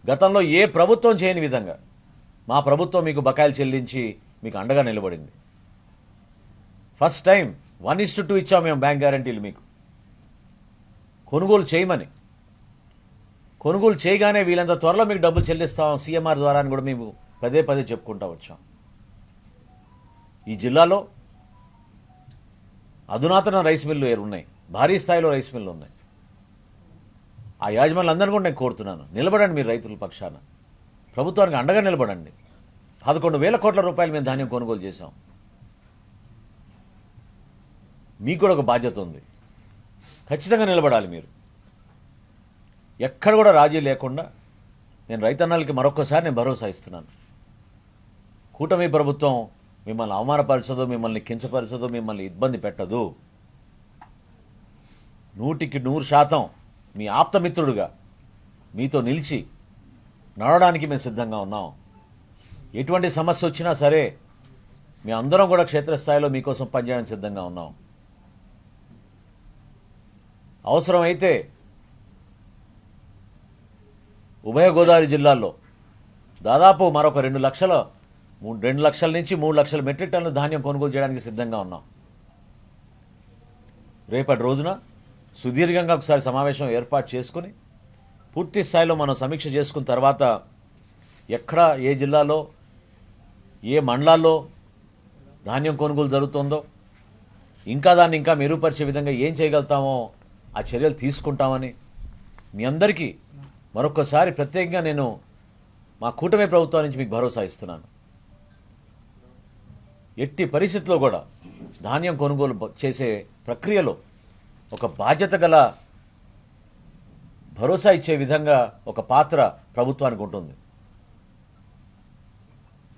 గతంలో ఏ ప్రభుత్వం చేయని విధంగా మా ప్రభుత్వం మీకు బకాయిలు చెల్లించి మీకు అండగా నిలబడింది. ఫస్ట్ టైం 1:2 ఇచ్చాం మేము బ్యాంక్ గ్యారంటీలు మీకు కొనుగోలు చేయమని. కొనుగోలు చేయగానే వీళ్ళంత త్వరలో మీకు డబ్బులు చెల్లిస్తాం సీఎంఆర్ ద్వారా అని కూడా మేము పదే పదే చెప్పుకుంటా వచ్చాం. ఈ జిల్లాలో అధునాతన రైస్ మిల్లు ఉన్నాయి, భారీ స్థాయిలో రైస్ మిల్లు ఉన్నాయి. ఆ యాజమాన్యులందరినీ కూడా నేను కోరుతున్నాను, నిలబడండి మీరు రైతుల పక్షాన, ప్రభుత్వానికి అండగా నిలబడండి. 11,000 కోట్ల రూపాయలు మేము ధాన్యం కొనుగోలు చేశాం. మీకు కూడా ఒక బాధ్యత ఉంది, ఖచ్చితంగా నిలబడాలి మీరు. ఎక్కడ కూడా రాజీ లేకుండా నేను రైతన్నలకి మరొక్కసారి నేను భరోసా ఇస్తున్నాను. కూటమి ప్రభుత్వం మిమ్మల్ని అవమానపరచదు, మిమ్మల్ని కించపరచదు, మిమ్మల్ని ఇబ్బంది పెట్టదు. 100% మీ ఆప్తమిత్రుడుగా మీతో నిలిచి నడవడానికి మేము సిద్ధంగా ఉన్నాం. ఎటువంటి సమస్య వచ్చినా సరే మేమందరం కూడా క్షేత్రస్థాయిలో మీకోసం పనిచేయడానికి సిద్ధంగా ఉన్నాం. అవసరమైతే ఉభయ గోదావరి జిల్లాల్లో దాదాపు మరొక 2 లక్షల నుంచి 3 లక్షల మెట్రిక్ టన్నుల ధాన్యం కొనుగోలు చేయడానికి సిద్ధంగా ఉన్నాం. రేపటి రోజున సుదీర్ఘంగా ఒకసారి సమావేశం ఏర్పాటు చేసుకుని పూర్తి స్థాయిలో మనం సమీక్ష చేసుకున్న తర్వాత ఎక్కడ ఏ జిల్లాలో ఏ మండలాల్లో ధాన్యం కొనుగోలు జరుగుతుందో దాన్ని ఇంకా మెరుగుపరిచే విధంగా ఏం చేయగలుగుతామో ఆ చర్యలు తీసుకుంటామని మీ అందరికీ మరొకసారి ప్రత్యేకంగా నేను మా కూటమి ప్రభుత్వం నుంచి మీకు భరోసా ఇస్తున్నాను. ఎట్టి పరిస్థితుల్లో కూడా ధాన్యం కొనుగోలు చేసే ప్రక్రియలో ఒక బాధ్యత గల భరోసా ఇచ్చే విధంగా ఒక పాత్ర ప్రభుత్వానికి ఉంటుంది.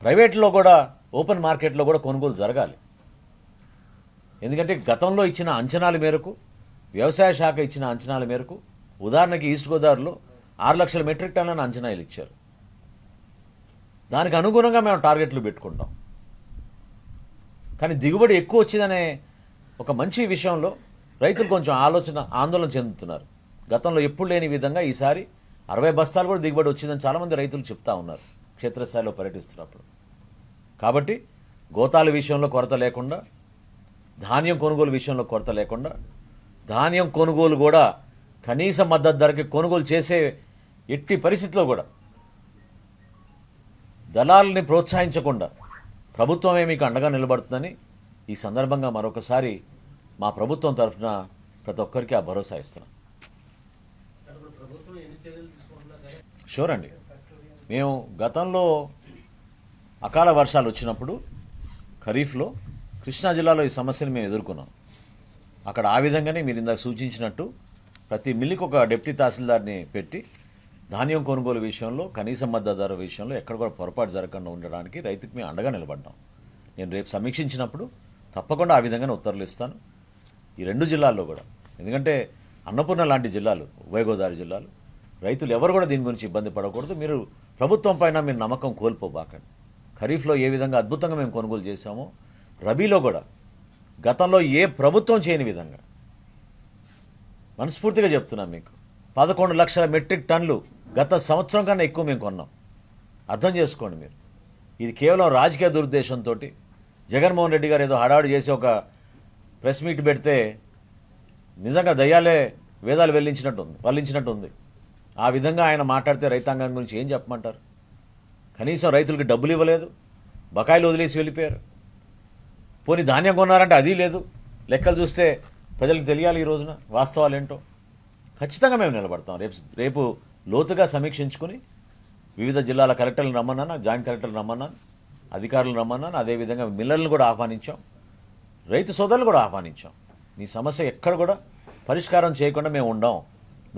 ప్రైవేట్లో కూడా ఓపెన్ మార్కెట్లో కూడా కొనుగోలు జరగాలి. ఎందుకంటే గతంలో ఇచ్చిన అంచనాల మేరకు, వ్యవసాయ శాఖ ఇచ్చిన అంచనాల మేరకు, ఉదాహరణకి ఈస్ట్ గోదావరిలో 6 లక్షల మెట్రిక్ టన్నులను అంచనాలు ఇచ్చారు. దానికి అనుగుణంగా మేము టార్గెట్లు పెట్టుకుంటాం. కానీ దిగుబడి ఎక్కువ వచ్చిందనే ఒక మంచి విషయంలో రైతులు కొంచెం ఆందోళన చెందుతున్నారు. గతంలో ఎప్పుడు లేని విధంగా ఈసారి 60 బస్తాలు కూడా దిగుబడి వచ్చిందని చాలామంది రైతులు చెప్తా ఉన్నారు క్షేత్రస్థాయిలో పర్యటిస్తున్నప్పుడు. కాబట్టి గోతాల విషయంలో కొరత లేకుండా, ధాన్యం కొనుగోలు విషయంలో కొరత లేకుండా, ధాన్యం కొనుగోలు కూడా కనీస మద్దతు ధరకి కొనుగోలు చేసే ఎట్టి పరిస్థితిలో కూడా దళాలని ప్రోత్సహించకుండా ప్రభుత్వమే మీకు అండగా నిలబడుతుందని ఈ సందర్భంగా మరొకసారి మా ప్రభుత్వం తరఫున ప్రతి ఒక్కరికి ఆ భరోసా ఇస్తున్నాం. షూర్ అండి. మేము గతంలో అకాల వర్షాలు వచ్చినప్పుడు ఖరీఫ్లో కృష్ణా జిల్లాలో ఈ సమస్యను మేము ఎదుర్కొన్నాం. అక్కడ ఆ విధంగానే మీరు ఇందాక సూచించినట్టు ప్రతి మిల్లుకి ఒక డిప్యూటీ తహసీల్దార్ని పెట్టి ధాన్యం కొనుగోలు విషయంలో, కనీస మద్దతు ధర విషయంలో ఎక్కడ కూడా పొరపాటు జరగకుండా ఉండడానికి రైతుకి మేము అండగా నిలబడ్డాం. నేను రేపు సమీక్షించినప్పుడు తప్పకుండా ఆ విధంగానే ఉత్తర్వులు ఇస్తాను ఈ 2 జిల్లాల్లో కూడా. ఎందుకంటే అన్నపూర్ణ లాంటి జిల్లాలు, ఉభయ గోదావరి జిల్లాలు, రైతులు ఎవరు కూడా దీని గురించి ఇబ్బంది పడకూడదు. మీరు ప్రభుత్వం పైన మీరు నమ్మకం కోల్పోబాకండి. ఖరీఫ్లో ఏ విధంగా అద్భుతంగా మేము కొనుగోలు చేశామో రబీలో కూడా గతంలో ఏ ప్రభుత్వం చేయని విధంగా మనస్ఫూర్తిగా చెప్తున్నాం మీకు 11 లక్షల మెట్రిక్ టన్నులు గత సంవత్సరం కన్నా ఎక్కువ మేము కొన్నాం. అర్థం చేసుకోండి మీరు. ఇది కేవలం రాజకీయ దురుద్దేశంతో జగన్మోహన్ రెడ్డి గారు ఏదో హడావుడి చేసి ఒక ప్రెస్ మీట్ పెడితే నిజంగా దయ్యాలే వేదాలు వల్లించినట్టు ఉంది. ఆ విధంగా ఆయన మాట్లాడితే రైతాంగం గురించి ఏం చెప్పమంటారు? కనీసం రైతులకి డబ్బులు ఇవ్వలేదు, బకాయిలు వదిలేసి వెళ్ళిపోయారు. పోనీ ధాన్యం కొన్నారంటే అది లేదు. లెక్కలు చూస్తే ప్రజలకు తెలియాలి ఈ రోజున వాస్తవాలు ఏంటో. ఖచ్చితంగా మేము నిలబడతాం. రేపు లోతుగా సమీక్షించుకుని వివిధ జిల్లాల కలెక్టర్లను రమ్మన్నాను, జాయింట్ కలెక్టర్లు రమ్మన్నాను, అధికారులను రమ్మన్నాను. అదేవిధంగా మిల్లర్లను కూడా ఆహ్వానించాం, రైతు సోదరులు కూడా ఆహ్వానించాం. మీ సమస్య ఎక్కడ కూడా పరిష్కారం చేయకుండా మేము ఉండం.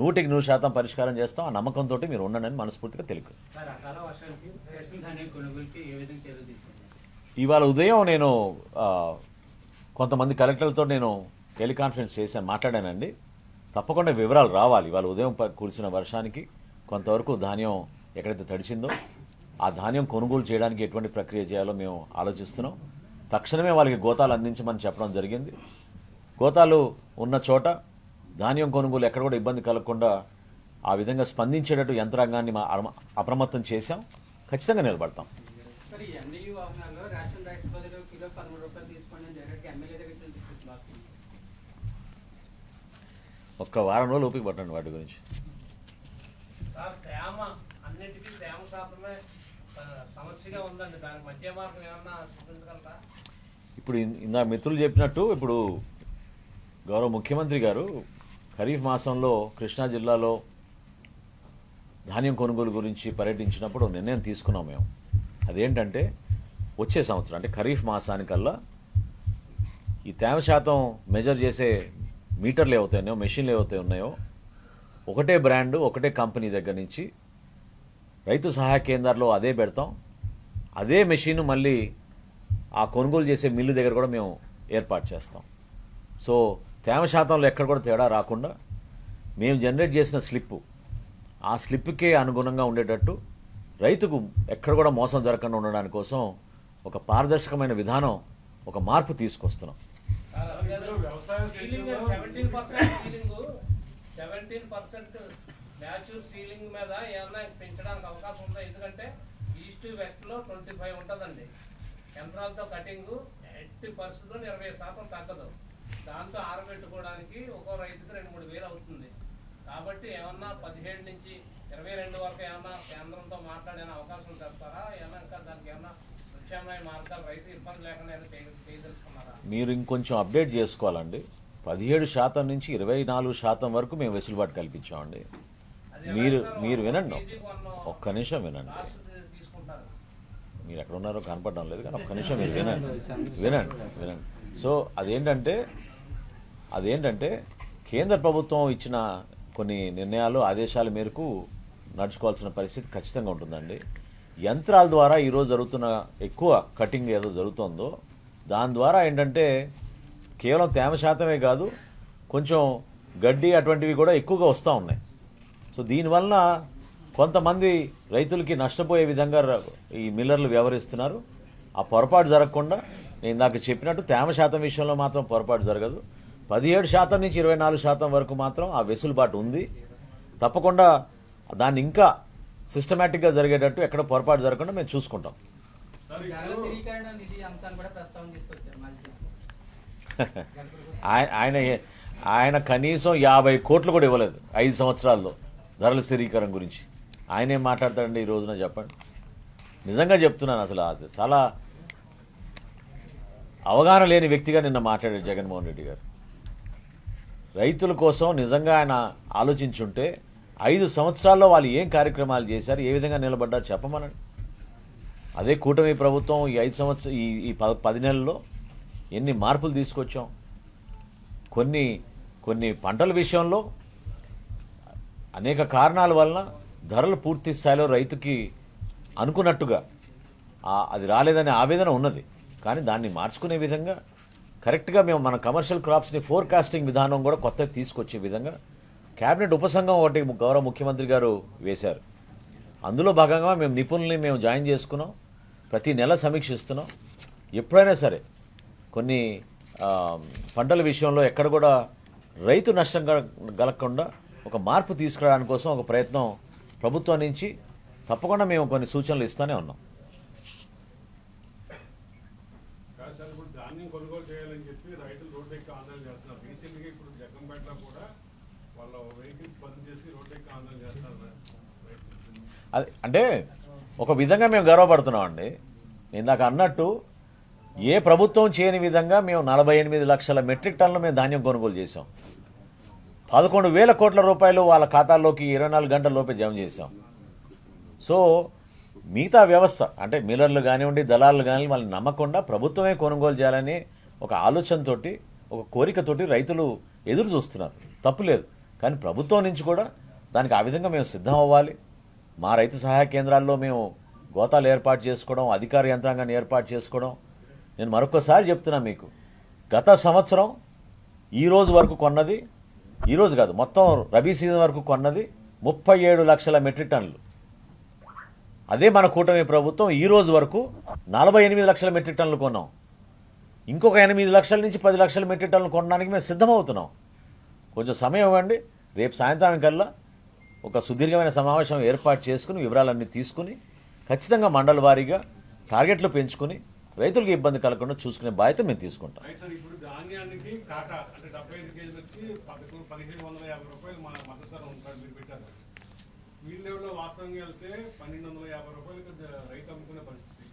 100% పరిష్కారం చేస్తాం. ఆ నమ్మకంతో మీరు ఉండండి మనస్ఫూర్తిగా తెలుగు. ఇవాళ ఉదయం నేను కొంతమంది కలెక్టర్లతో నేను టెలికాన్ఫరెన్స్ చేశాను, మాట్లాడానండి. తప్పకుండా వివరాలు రావాలి. ఇవాళ ఉదయం కురిసిన వర్షానికి కొంతవరకు ధాన్యం ఎక్కడైతే తడిసిందో ఆ ధాన్యం కొనుగోలు చేయడానికి ఎటువంటి ప్రక్రియ చేయాలో మేము ఆలోచిస్తున్నాం. తక్షణమే వాళ్ళకి గోతాలు అందించమని చెప్పడం జరిగింది. గోతాలు ఉన్న చోట ధాన్యం కొనుగోలు ఎక్కడ కూడా ఇబ్బంది కలగకుండా ఆ విధంగా స్పందించేటట్టు యంత్రాంగాన్ని అప్రమత్తం చేశాం. ఖచ్చితంగా నిలబడతాం. సరే, ఈ ఎండియూ వాహనాల్లో రేషన్ రైస్ బదులు కిలో 13 రూపాయలు తీసుకోండి అని డైరెక్ట్గా ఎమ్మెల్యే దగ్గర తెలిసి బాగా ఒక్క వారం రోజులు ఓపిక పట్టండి వాటి గురించి. సార్, తేమ అన్నిటికీ తేమ శాతమే సమస్యగా ఉందండి. దానికి మధ్య మార్గం ఏమన్నా చూపించగలరా? ఇప్పుడు ఇందా మిత్రులు చెప్పినట్టు ఇప్పుడు గౌరవ ముఖ్యమంత్రి గారు ఖరీఫ్ మాసంలో కృష్ణా జిల్లాలో ధాన్యం కొనుగోలు గురించి పర్యటించినప్పుడు నిర్ణయం తీసుకున్నాం మేము. అదేంటంటే వచ్చే సంవత్సరం అంటే ఖరీఫ్ మాసానికల్లా ఈ తేమ శాతం మెజర్ చేసే మీటర్లు ఏవైతే ఉన్నాయో, మెషిన్లు ఏవైతే ఉన్నాయో, ఒకటే బ్రాండు ఒకటే కంపెనీ దగ్గర నుంచి రైతు సహాయ కేంద్రాల్లో అదే పెడతాం. అదే మెషిన్ మళ్ళీ ఆ కొనుగోలు చేసే మిల్లు దగ్గర కూడా మేము ఏర్పాటు చేస్తాం. సో తేమ శాతంలో ఎక్కడ కూడా తేడా రాకుండా మేము జనరేట్ చేసిన స్లిప్పు ఆ స్లిప్కే అనుగుణంగా ఉండేటట్టు రైతుకు ఎక్కడ కూడా మోసం జరగకుండా ఉండడానికి కోసం ఒక పారదర్శకమైన విధానం, ఒక మార్పు తీసుకొస్తున్నాం. 17% న్యాచురల్ సీలింగ్ మీద ఏమన్నా పెంచడానికి అవకాశం ఉందా? ఎందుకంటే ఈస్ట్ వెస్ట్ లో 25 ఉంటుందండి. యంత్రాలతో కటింగ్ ఎట్టి పరిస్థితుల్లో 20% తగ్గదు. దాంతో ఆరబెట్టుకోవడానికి ఒక్కో రైతుకి 2-3 వేలు అవుతుంది. కాబట్టి ఏమన్నా 17 నుంచి 22 వరకు ఏమన్నా కేంద్రంతో మాట్లాడే అవకాశం చేస్తారా? ఏమన్నా ఇంకా దానికి ఏమన్నా ప్రత్యామ్నాయ మార్గాలు రైతు ఇబ్బంది లేకుండా చేయదలుచుకున్నారా? మీరు ఇంకొంచెం అప్డేట్ చేసుకోవాలండి. 17% నుంచి 24% వరకు మేము వెసులుబాటు కల్పించామండి. మీరు వినండి, ఒక్క నిమిషం వినండి. మీరు ఎక్కడ ఉన్నారో కనపడడం లేదు కానీ ఒక్క నిమిషం మీరు వినండి. సో అదేంటంటే కేంద్ర ప్రభుత్వం ఇచ్చిన కొన్ని నిర్ణయాలు, ఆదేశాల మేరకు నడుచుకోవాల్సిన పరిస్థితి ఖచ్చితంగా ఉంటుందండి. యంత్రాల ద్వారా ఈరోజు జరుగుతున్న ఎక్కువ కటింగ్ ఏదో జరుగుతుందో దాని ద్వారా ఏంటంటే కేవలం తేమ శాతమే కాదు, కొంచెం గడ్డి అటువంటివి కూడా ఎక్కువగా వస్తూ ఉన్నాయి. సో దీనివల్ల కొంతమంది రైతులకి నష్టపోయే విధంగా ఈ మిల్లర్లు వ్యవహరిస్తున్నారు. ఆ పొరపాటు జరగకుండా నేను ఇందాక చెప్పినట్టు తేమ శాతం విషయంలో మాత్రం పొరపాటు జరగదు. 17% నుంచి 24% వరకు మాత్రం ఆ వెసులుబాటు ఉంది. తప్పకుండా దాన్ని ఇంకా సిస్టమేటిక్గా జరిగేటట్టు ఎక్కడ పొరపాటు జరగకుండా మేము చూసుకుంటాం. స్థిరీకరణ నిధి అంశాన్ని కూడా ప్రస్తావన తీసుకొచ్చారు మంచి. ఆయన కనీసం 50 కోట్లు కూడా ఇవ్వలేదు 5 సంవత్సరాల్లో ధరల స్థిరీకరణ గురించి. ఆయన ఏం మాట్లాడతాడండి ఈ రోజున చెప్పండి. నిజంగా చెప్తున్నాను, అసలు అది చాలా అవగాహన లేని వ్యక్తిగా నిన్న మాట్లాడాడు జగన్మోహన్ రెడ్డి గారు. రైతుల కోసం నిజంగా ఆయన ఆలోచించుంటే 5 సంవత్సరాల్లో వాళ్ళు ఏం కార్యక్రమాలు చేశారు, ఏ విధంగా నిలబడ్డారు చెప్పమనండి. అదే కూటమి ప్రభుత్వం ఈ 5 సంవత్సరం ఈ 10 నెలల్లో ఎన్ని మార్పులు తీసుకొచ్చాం. కొన్ని పంటల విషయంలో అనేక కారణాల వలన ధరలు పూర్తి స్థాయిలో రైతుకి అనుకున్నట్టుగా అది రాలేదనే ఆవేదన ఉన్నది. కానీ దాన్ని మార్చుకునే విధంగా కరెక్ట్గా మేము మన కమర్షియల్ క్రాప్స్ని ఫోర్కాస్టింగ్ విధానం కూడా కొత్తగా తీసుకొచ్చే విధంగా కేబినెట్ ఉపసంఘం ఒకటి గౌరవ ముఖ్యమంత్రి గారు వేశారు. అందులో భాగంగా మేము నిపుణుల్ని మేము జాయిన్ చేసుకున్నాం. ప్రతి నెల సమీక్షిస్తున్నాం. ఎప్పుడైనా సరే కొన్ని పంటల విషయంలో ఎక్కడ కూడా రైతు నష్టం కలగకుండా ఒక మార్పు తీసుకురావడానికి కోసం ఒక ప్రయత్నం ప్రభుత్వం నుంచి తప్పకుండా మేము కొన్ని సూచనలు ఇస్తూనే ఉన్నాం. ధాన్యం కొనుగోలు చేయాలని చెప్పి రైతులు రోడ్డు ఎక్కి ఆందోళన చేస్తున్నారు. రీసెంట్గా ఇప్పుడు జగ్గంపేటలో కూడా వాళ్ళ వెహికల్స్ బంద్ చేసి రోడ్డు ఎక్కి ఆందోళన చేస్తున్నారు. అది అంటే ఒక విధంగా మేము గర్వపడుతున్నాం అండి. ఇందాక అన్నట్టు ఏ ప్రభుత్వం చేయని విధంగా మేము 48 లక్షల మెట్రిక్ టన్నులు మేము ధాన్యం కొనుగోలు చేసాం. 11,000 కోట్ల రూపాయలు వాళ్ళ ఖాతాల్లోకి 24 గంటల లోపే జమ చేసాం. సో మిగతా వ్యవస్థ అంటే మిల్లర్లు కానివ్వండి, దళాలు కానీ వాళ్ళని నమ్మకుండా ప్రభుత్వమే కొనుగోలు చేయాలని ఒక ఆలోచనతోటి, ఒక కోరికతోటి రైతులు ఎదురు చూస్తున్నారు. తప్పులేదు, కానీ ప్రభుత్వం నుంచి కూడా దానికి ఆ విధంగా మేము సిద్ధం అవ్వాలి. మా రైతు సహాయ కేంద్రాల్లో మేము గోతాలు ఏర్పాటు చేసుకోవడం, అధికార యంత్రాంగాన్ని ఏర్పాటు చేసుకోవడం. నేను మరొకసారి చెప్తున్నా మీకు, గత సంవత్సరం ఈ రోజు వరకు కొన్నది, ఈ రోజు కాదు మొత్తం రబీ సీజన్ వరకు కొన్నది 37 లక్షల మెట్రిక్ టన్నులు. అదే మన కూటమి ప్రభుత్వం ఈ రోజు వరకు 48 లక్షల మెట్రిక్ టన్నులు కొన్నాం. ఇంకొక 8 లక్షల నుంచి 10 లక్షల మెట్రిక్ టన్నులు కొనడానికి మేము సిద్ధమవుతున్నాం. కొంచెం సమయం ఇవ్వండి. రేపు సాయంత్రం కల్లా ఒక సుదీర్ఘమైన సమావేశం ఏర్పాటు చేసుకుని వివరాలన్నీ తీసుకుని ఖచ్చితంగా మండల వారీగా టార్గెట్లు పెంచుకుని రైతులకు ఇబ్బంది కలగకుండా చూసుకునే బాధ్యత మేము తీసుకుంటాం. రైట్ సార్, ఇప్పుడు ధాన్యానికి కాటా అంటే 75 కేజీలకి 1750 రూపాయలు మన మద్దతు ధర ఉంటారు మీరు పెట్టారు. ఫీల్డ్ లెవెల్లో వాస్తవంగా వెళ్తే 1250 రూపాయలకి రైతు అమ్ముకునే పరిస్థితి.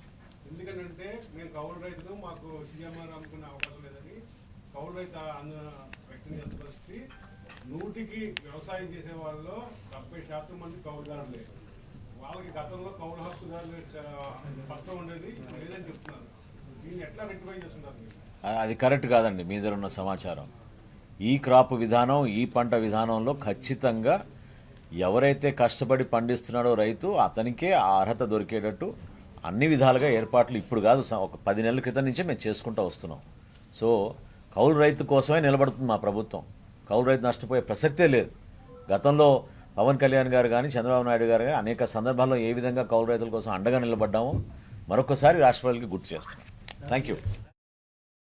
ఎందుకంటే మేము కౌలు రైతులు, మాకు సీఎంఆర్ అమ్ముకునే అవకాశం లేదని కౌలు రైతు వ్యక్తం చేసిన పరిస్థితి. 100కి వ్యవసాయం చేసే వాళ్ళలో 70% మంది కౌలుదారులే. వాళ్ళకి గతంలో కౌలు హక్కుదారులు పత్రం ఉండేది, లేదని చెప్తున్నారు. దీన్ని ఎట్లా రెక్టిఫై చేస్తున్నారు మీరు? అది కరెక్ట్ కాదండి. మీ దగ్గర ఉన్న సమాచారం ఈ క్రాప్ విధానం, ఈ పంట విధానంలో ఖచ్చితంగా ఎవరైతే కష్టపడి పండిస్తున్నాడో రైతు అతనికే ఆ అర్హత దొరికేటట్టు అన్ని విధాలుగా ఏర్పాట్లు ఇప్పుడు కాదు, ఒక 10 నెలల క్రితం నుంచే మేము చేసుకుంటూ వస్తున్నాం. సో కౌలు రైతు కోసమే నిలబడుతుంది మా ప్రభుత్వం. కౌలు రైతు నష్టపోయే ప్రసక్తే లేదు. గతంలో పవన్ కళ్యాణ్ గారు కానీ చంద్రబాబు నాయుడు గారు కానీ అనేక సందర్భాల్లో ఏ విధంగా కౌలు రైతుల కోసం అండగా నిలబడ్డామో మరొకసారి రాష్ట్ర ప్రజలకి గుర్తు చేస్తున్నాం. Thank you.